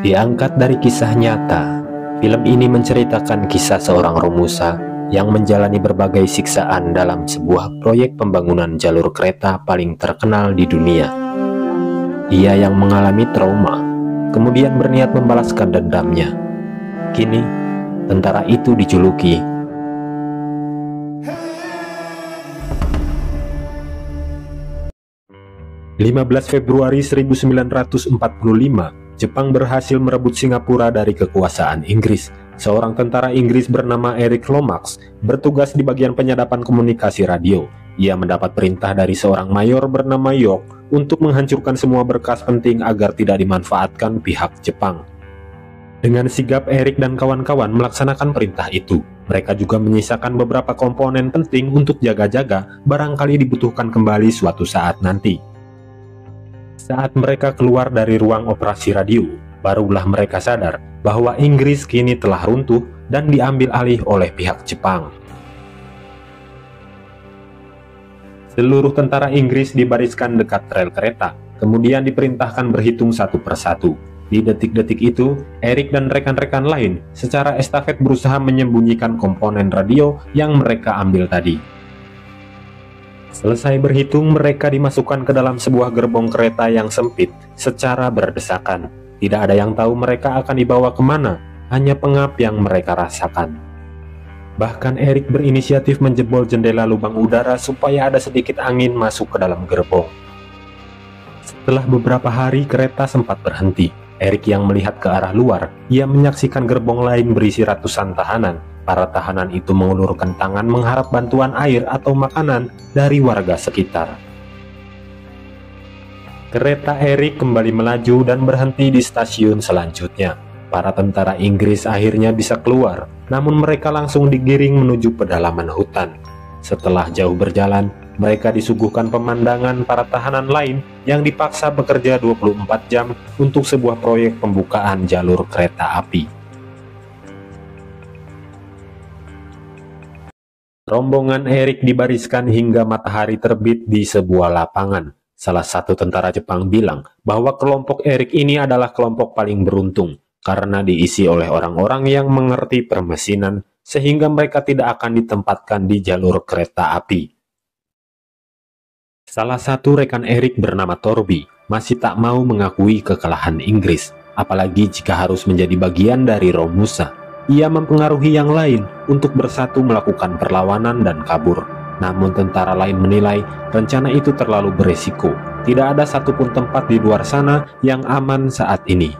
Diangkat dari kisah nyata, film ini menceritakan kisah seorang Romusa yang menjalani berbagai siksaan dalam sebuah proyek pembangunan jalur kereta paling terkenal di dunia. Ia yang mengalami trauma, kemudian berniat membalaskan dendamnya. Kini, tentara itu dijuluki 15 Februari 1945, Jepang berhasil merebut Singapura dari kekuasaan Inggris. Seorang tentara Inggris bernama Eric Lomax bertugas di bagian penyadapan komunikasi radio. Ia mendapat perintah dari seorang mayor bernama York untuk menghancurkan semua berkas penting agar tidak dimanfaatkan pihak Jepang. Dengan sigap Eric dan kawan-kawan melaksanakan perintah itu. Mereka juga menyisakan beberapa komponen penting untuk jaga-jaga barangkali dibutuhkan kembali suatu saat nanti. Saat mereka keluar dari ruang operasi radio, barulah mereka sadar bahwa Inggris kini telah runtuh dan diambil alih oleh pihak Jepang. Seluruh tentara Inggris dibariskan dekat rel kereta, kemudian diperintahkan berhitung satu persatu. Di detik-detik itu, Eric dan rekan-rekan lain secara estafet berusaha menyembunyikan komponen radio yang mereka ambil tadi. Selesai berhitung, mereka dimasukkan ke dalam sebuah gerbong kereta yang sempit secara berdesakan. Tidak ada yang tahu mereka akan dibawa kemana, hanya pengap yang mereka rasakan. Bahkan Eric berinisiatif menjebol jendela lubang udara supaya ada sedikit angin masuk ke dalam gerbong. Setelah beberapa hari kereta sempat berhenti. Eric yang melihat ke arah luar, ia menyaksikan gerbong lain berisi ratusan tahanan. Para tahanan itu mengulurkan tangan mengharap bantuan air atau makanan dari warga sekitar. Kereta Eric kembali melaju dan berhenti di stasiun selanjutnya. Para tentara Inggris akhirnya bisa keluar, namun mereka langsung digiring menuju pedalaman hutan. Setelah jauh berjalan, mereka disuguhkan pemandangan para tahanan lain yang dipaksa bekerja 24 jam untuk sebuah proyek pembukaan jalur kereta api. Rombongan Eric dibariskan hingga matahari terbit di sebuah lapangan. Salah satu tentara Jepang bilang bahwa kelompok Eric ini adalah kelompok paling beruntung karena diisi oleh orang-orang yang mengerti permesinan sehingga mereka tidak akan ditempatkan di jalur kereta api. Salah satu rekan Eric bernama Torby masih tak mau mengakui kekalahan Inggris, apalagi jika harus menjadi bagian dari Romusa. Ia mempengaruhi yang lain untuk bersatu melakukan perlawanan dan kabur. Namun tentara lain menilai rencana itu terlalu beresiko. Tidak ada satupun tempat di luar sana yang aman saat ini.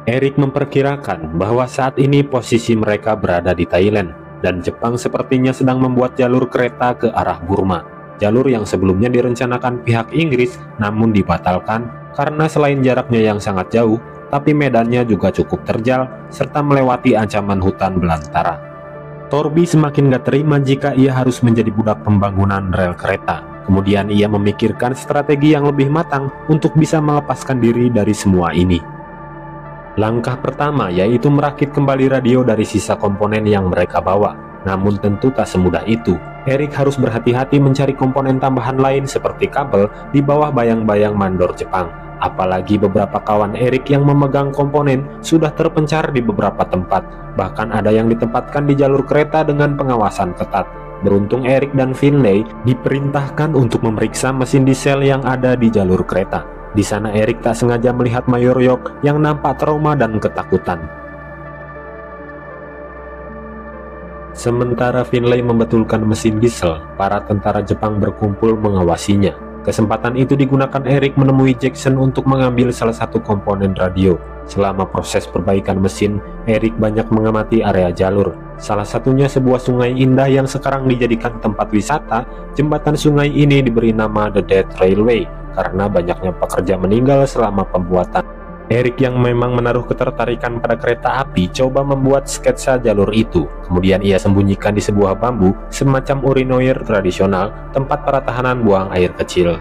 Eric memperkirakan bahwa saat ini posisi mereka berada di Thailand dan Jepang sepertinya sedang membuat jalur kereta ke arah Burma. Jalur yang sebelumnya direncanakan pihak Inggris namun dibatalkan karena selain jaraknya yang sangat jauh, tapi medannya juga cukup terjal serta melewati ancaman hutan belantara. Torby semakin gak terima jika ia harus menjadi budak pembangunan rel kereta. Kemudian ia memikirkan strategi yang lebih matang untuk bisa melepaskan diri dari semua ini. Langkah pertama yaitu merakit kembali radio dari sisa komponen yang mereka bawa. Namun tentu tak semudah itu. Eric harus berhati-hati mencari komponen tambahan lain seperti kabel di bawah bayang-bayang mandor Jepang. Apalagi beberapa kawan Eric yang memegang komponen sudah terpencar di beberapa tempat. Bahkan ada yang ditempatkan di jalur kereta dengan pengawasan ketat. Beruntung Eric dan Finlay diperintahkan untuk memeriksa mesin diesel yang ada di jalur kereta. Di sana Eric tak sengaja melihat Mayor York yang nampak trauma dan ketakutan. Sementara Finlay membetulkan mesin diesel, para tentara Jepang berkumpul mengawasinya. Kesempatan itu digunakan Eric menemui Jackson untuk mengambil salah satu komponen radio. Selama proses perbaikan mesin, Eric banyak mengamati area jalur. Salah satunya sebuah sungai indah yang sekarang dijadikan tempat wisata. Jembatan sungai ini diberi nama The Death Railway karena banyaknya pekerja meninggal selama pembuatan. Eric yang memang menaruh ketertarikan pada kereta api coba membuat sketsa jalur itu. Kemudian ia sembunyikan di sebuah bambu semacam urinoir tradisional, tempat para tahanan buang air kecil.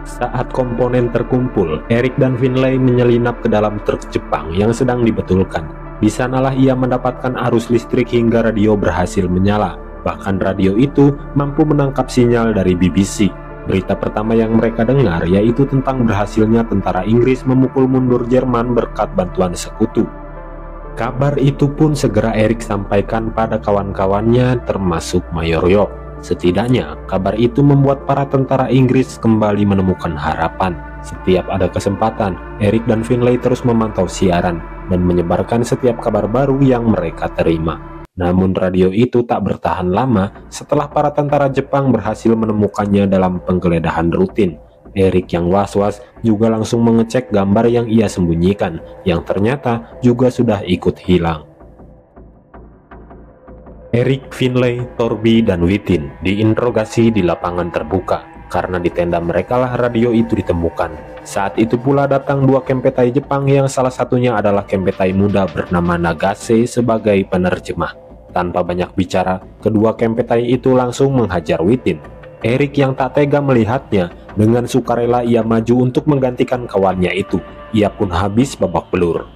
Saat komponen terkumpul, Eric dan Finlay menyelinap ke dalam truk Jepang yang sedang dibetulkan. Di sanalah ia mendapatkan arus listrik hingga radio berhasil menyala. Bahkan radio itu mampu menangkap sinyal dari BBC. Berita pertama yang mereka dengar yaitu tentang berhasilnya tentara Inggris memukul mundur Jerman berkat bantuan sekutu. Kabar itu pun segera Erik sampaikan pada kawan-kawannya termasuk Mayor York. Setidaknya, kabar itu membuat para tentara Inggris kembali menemukan harapan. Setiap ada kesempatan, Erik dan Finlay terus memantau siaran dan menyebarkan setiap kabar baru yang mereka terima. Namun radio itu tak bertahan lama setelah para tentara Jepang berhasil menemukannya dalam penggeledahan rutin. Erik yang was-was juga langsung mengecek gambar yang ia sembunyikan, yang ternyata juga sudah ikut hilang. Erik, Finlay, Torby, dan Wittin diinterogasi di lapangan terbuka, karena di tenda mereka lah radio itu ditemukan. Saat itu pula datang dua kempetai Jepang yang salah satunya adalah kempetai muda bernama Nagase sebagai penerjemah. Tanpa banyak bicara, kedua kempetai itu langsung menghajar Wittin. Erik yang tak tega melihatnya, dengan sukarela ia maju untuk menggantikan kawannya itu. Ia pun habis babak belur.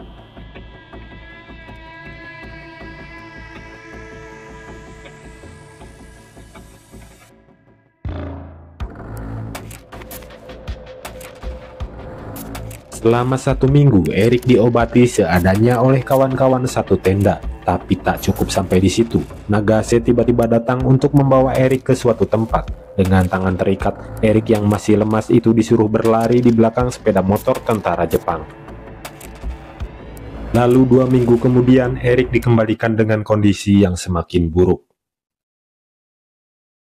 Selama 1 minggu, Erik diobati seadanya oleh kawan-kawan satu tenda. Tapi tak cukup sampai di situ. Nagase tiba-tiba datang untuk membawa Erik ke suatu tempat. Dengan tangan terikat, Erik yang masih lemas itu disuruh berlari di belakang sepeda motor tentara Jepang. Lalu 2 minggu kemudian, Erik dikembalikan dengan kondisi yang semakin buruk.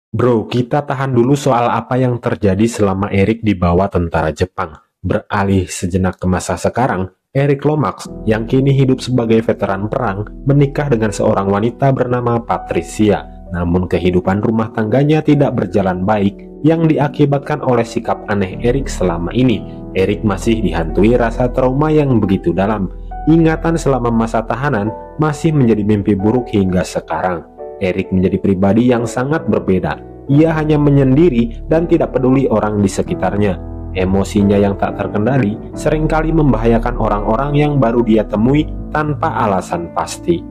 Bro, kita tahan dulu soal apa yang terjadi selama Erik dibawa tentara Jepang. Beralih sejenak ke masa sekarang, Erik Lomax yang kini hidup sebagai veteran perang menikah dengan seorang wanita bernama Patricia. Namun kehidupan rumah tangganya tidak berjalan baik yang diakibatkan oleh sikap aneh Erik selama ini. Erik masih dihantui rasa trauma yang begitu dalam. Ingatan selama masa tahanan masih menjadi mimpi buruk hingga sekarang. Erik menjadi pribadi yang sangat berbeda. Ia hanya menyendiri dan tidak peduli orang di sekitarnya. Emosinya yang tak terkendali seringkali membahayakan orang-orang yang baru dia temui tanpa alasan pasti.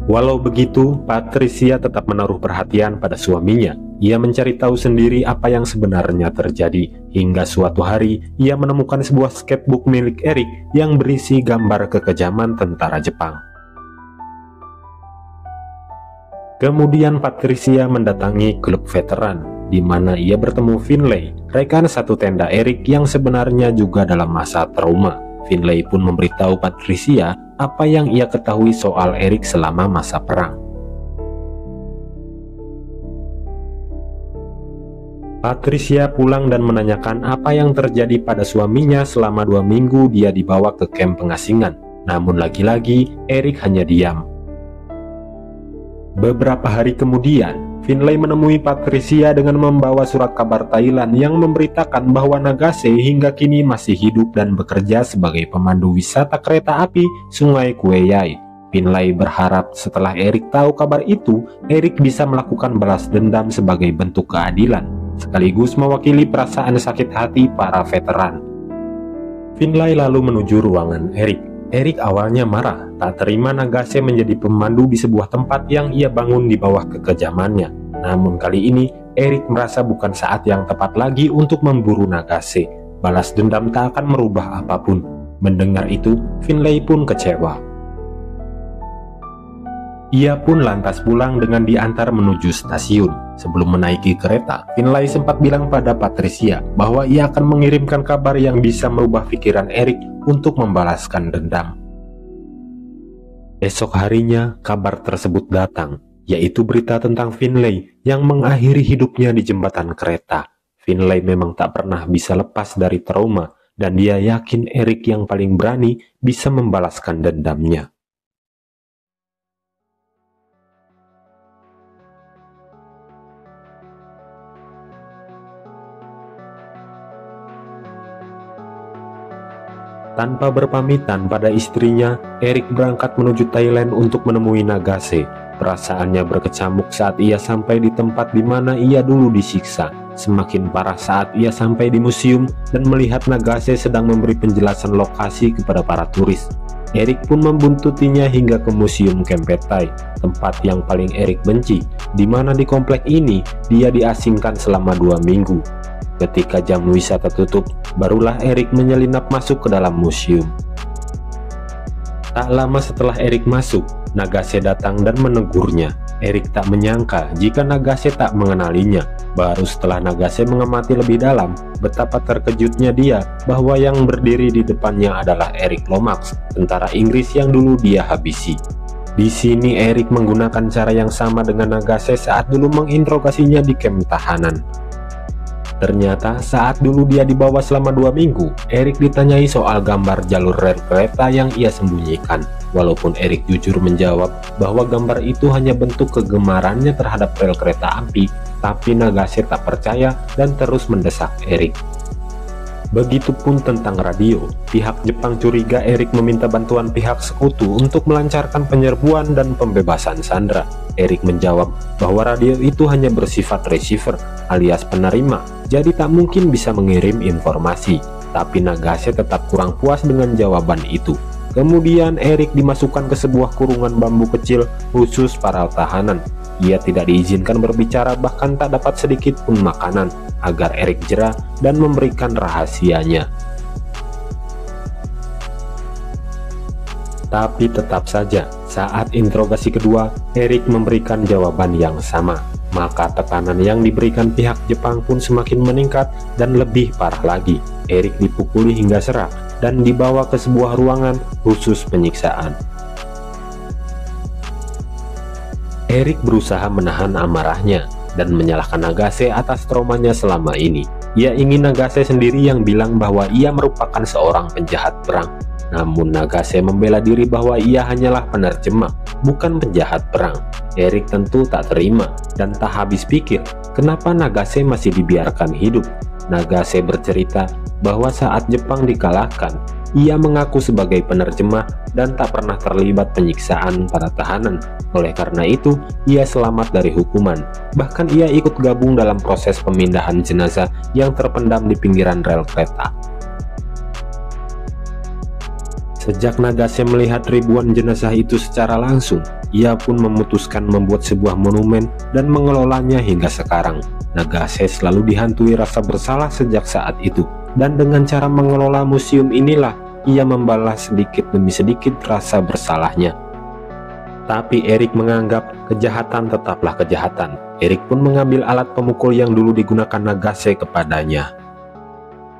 Walau begitu, Patricia tetap menaruh perhatian pada suaminya. Ia mencari tahu sendiri apa yang sebenarnya terjadi. Hingga suatu hari, ia menemukan sebuah sketchbook milik Erik yang berisi gambar kekejaman tentara Jepang. Kemudian Patricia mendatangi klub veteran, di mana ia bertemu Finlay, rekan satu tenda Erik yang sebenarnya juga dalam masa trauma. Finlay pun memberitahu Patricia apa yang ia ketahui soal Erik selama masa perang. Patricia pulang dan menanyakan apa yang terjadi pada suaminya selama 2 minggu dia dibawa ke kamp pengasingan. Namun lagi-lagi Erik hanya diam. Beberapa hari kemudian, Finlay menemui Patricia dengan membawa surat kabar Thailand yang memberitakan bahwa Nagase hingga kini masih hidup dan bekerja sebagai pemandu wisata kereta api Sungai Kue Yai. Finlay berharap setelah Erik tahu kabar itu, Erik bisa melakukan balas dendam sebagai bentuk keadilan, sekaligus mewakili perasaan sakit hati para veteran. Finlay lalu menuju ruangan Erik. Erik awalnya marah, tak terima Nagase menjadi pemandu di sebuah tempat yang ia bangun di bawah kekejamannya. Namun kali ini, Erik merasa bukan saat yang tepat lagi untuk memburu Nagase. Balas dendam tak akan merubah apapun. Mendengar itu, Finlay pun kecewa. Ia pun lantas pulang dengan diantar menuju stasiun. Sebelum menaiki kereta, Finlay sempat bilang pada Patricia bahwa ia akan mengirimkan kabar yang bisa merubah pikiran Erik untuk membalaskan dendam. Esok harinya, kabar tersebut datang, yaitu berita tentang Finlay yang mengakhiri hidupnya di jembatan kereta. Finlay memang tak pernah bisa lepas dari trauma, dan dia yakin Erik yang paling berani bisa membalaskan dendamnya. Tanpa berpamitan pada istrinya, Erik berangkat menuju Thailand untuk menemui Nagase. Perasaannya berkecamuk saat ia sampai di tempat di mana ia dulu disiksa. Semakin parah saat ia sampai di museum dan melihat Nagase sedang memberi penjelasan lokasi kepada para turis. Erik pun membuntutinya hingga ke Museum Kempeitai, tempat yang paling Erik benci, di mana di komplek ini dia diasingkan selama 2 minggu. Ketika jam wisata tutup, barulah Erik menyelinap masuk ke dalam museum. Tak lama setelah Erik masuk, Nagase datang dan menegurnya. Erik tak menyangka jika Nagase tak mengenalinya. Baru setelah Nagase mengamati lebih dalam, betapa terkejutnya dia bahwa yang berdiri di depannya adalah Erik Lomax, tentara Inggris yang dulu dia habisi. Di sini Erik menggunakan cara yang sama dengan Nagase saat dulu menginterogasinya di kamp tahanan. Ternyata saat dulu dia dibawa selama 2 minggu, Erik ditanyai soal gambar jalur rel kereta yang ia sembunyikan. Walaupun Erik jujur menjawab bahwa gambar itu hanya bentuk kegemarannya terhadap rel kereta api, tapi Nagase tak percaya dan terus mendesak Erik. Begitupun tentang radio, pihak Jepang curiga Erik meminta bantuan pihak sekutu untuk melancarkan penyerbuan dan pembebasan sandera. Erik menjawab bahwa radio itu hanya bersifat receiver alias penerima, jadi tak mungkin bisa mengirim informasi. Tapi Nagase tetap kurang puas dengan jawaban itu. Kemudian Erik dimasukkan ke sebuah kurungan bambu kecil khusus para tahanan. Ia tidak diizinkan berbicara, bahkan tak dapat sedikit pun makanan, agar Erik jera dan memberikan rahasianya. Tapi tetap saja, saat interogasi kedua, Erik memberikan jawaban yang sama. Maka tekanan yang diberikan pihak Jepang pun semakin meningkat dan lebih parah lagi. Erik dipukuli hingga serak dan dibawa ke sebuah ruangan khusus penyiksaan. Erik berusaha menahan amarahnya dan menyalahkan Nagase atas traumanya selama ini. Ia ingin Nagase sendiri yang bilang bahwa ia merupakan seorang penjahat perang. Namun Nagase membela diri bahwa ia hanyalah penerjemah, bukan penjahat perang. Erik tentu tak terima dan tak habis pikir kenapa Nagase masih dibiarkan hidup. Nagase bercerita bahwa saat Jepang dikalahkan, ia mengaku sebagai penerjemah dan tak pernah terlibat penyiksaan para tahanan. Oleh karena itu, ia selamat dari hukuman. Bahkan ia ikut gabung dalam proses pemindahan jenazah yang terpendam di pinggiran rel kereta. Sejak Nagase melihat ribuan jenazah itu secara langsung, ia pun memutuskan membuat sebuah monumen dan mengelolanya hingga sekarang. Nagase selalu dihantui rasa bersalah sejak saat itu, dan dengan cara mengelola museum inilah ia membalas sedikit demi sedikit rasa bersalahnya. Tapi Erik menganggap kejahatan tetaplah kejahatan. Erik pun mengambil alat pemukul yang dulu digunakan Nagase kepadanya.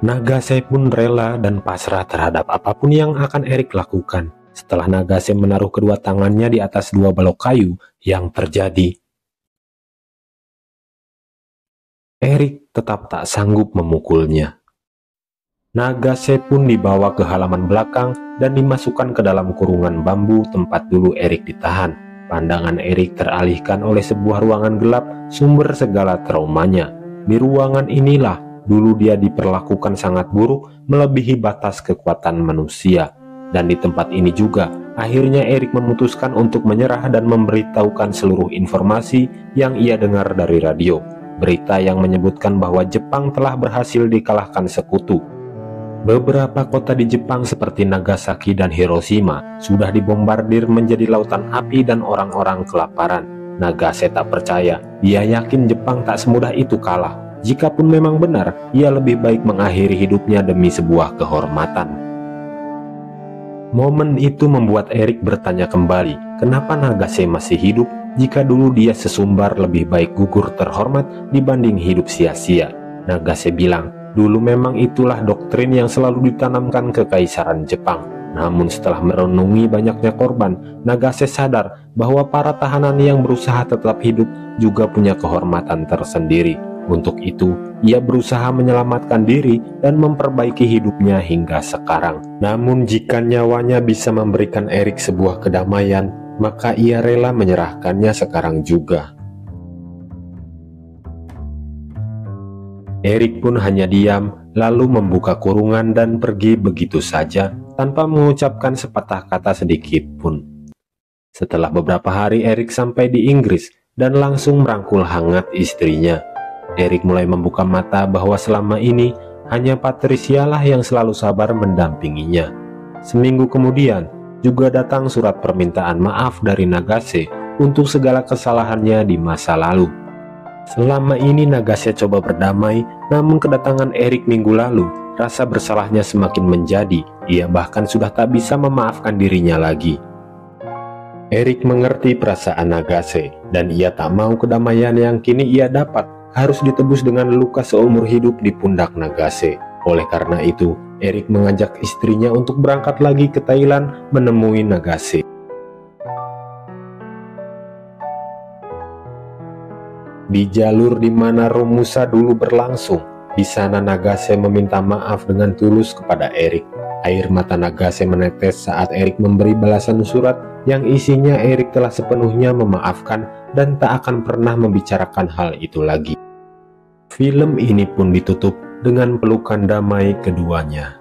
Nagase pun rela dan pasrah terhadap apapun yang akan Erik lakukan. Setelah Nagase menaruh kedua tangannya di atas 2 balok kayu, yang terjadi, Erik tetap tak sanggup memukulnya. Nagase pun dibawa ke halaman belakang dan dimasukkan ke dalam kurungan bambu tempat dulu Erik ditahan. Pandangan Erik teralihkan oleh sebuah ruangan gelap, sumber segala traumanya. Di ruangan inilah dulu dia diperlakukan sangat buruk, melebihi batas kekuatan manusia. Dan di tempat ini juga, akhirnya Erik memutuskan untuk menyerah dan memberitahukan seluruh informasi yang ia dengar dari radio. Berita yang menyebutkan bahwa Jepang telah berhasil dikalahkan sekutu. Beberapa kota di Jepang seperti Nagasaki dan Hiroshima sudah dibombardir menjadi lautan api dan orang-orang kelaparan. Nagase tak percaya, ia yakin Jepang tak semudah itu kalah. Jikapun memang benar, ia lebih baik mengakhiri hidupnya demi sebuah kehormatan. Momen itu membuat Erik bertanya kembali, kenapa Nagase masih hidup jika dulu dia sesumbar lebih baik gugur terhormat dibanding hidup sia-sia. Nagase bilang, dulu memang itulah doktrin yang selalu ditanamkan ke Kekaisaran Jepang. Namun setelah merenungi banyaknya korban, Nagase sadar bahwa para tahanan yang berusaha tetap hidup juga punya kehormatan tersendiri. Untuk itu, ia berusaha menyelamatkan diri dan memperbaiki hidupnya hingga sekarang. Namun jika nyawanya bisa memberikan Erik sebuah kedamaian, maka ia rela menyerahkannya sekarang juga. Erik pun hanya diam, lalu membuka kurungan dan pergi begitu saja, tanpa mengucapkan sepatah kata sedikit pun. Setelah beberapa hari Erik sampai di Inggris dan langsung merangkul hangat istrinya. Erik mulai membuka mata bahwa selama ini hanya Patricia lah yang selalu sabar mendampinginya. Seminggu kemudian, juga datang surat permintaan maaf dari Nagase untuk segala kesalahannya di masa lalu. Selama ini Nagase coba berdamai, namun kedatangan Eric minggu lalu, rasa bersalahnya semakin menjadi. Ia bahkan sudah tak bisa memaafkan dirinya lagi. Eric mengerti perasaan Nagase, dan ia tak mau kedamaian yang kini ia dapat harus ditebus dengan luka seumur hidup di pundak Nagase. Oleh karena itu, Eric mengajak istrinya untuk berangkat lagi ke Thailand menemui Nagase. Di jalur di mana Romusa dulu berlangsung, di sana Nagase meminta maaf dengan tulus kepada Eric. Air mata Nagase menetes saat Eric memberi balasan surat yang isinya Eric telah sepenuhnya memaafkan dan tak akan pernah membicarakan hal itu lagi. Film ini pun ditutup dengan pelukan damai keduanya.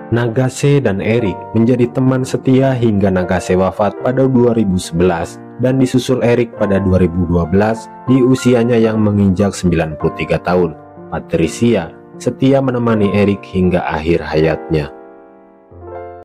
Nagase dan Eric menjadi teman setia hingga Nagase wafat pada 2011 dan disusul Eric pada 2012 di usianya yang menginjak 93 tahun. Patricia setia menemani Eric hingga akhir hayatnya.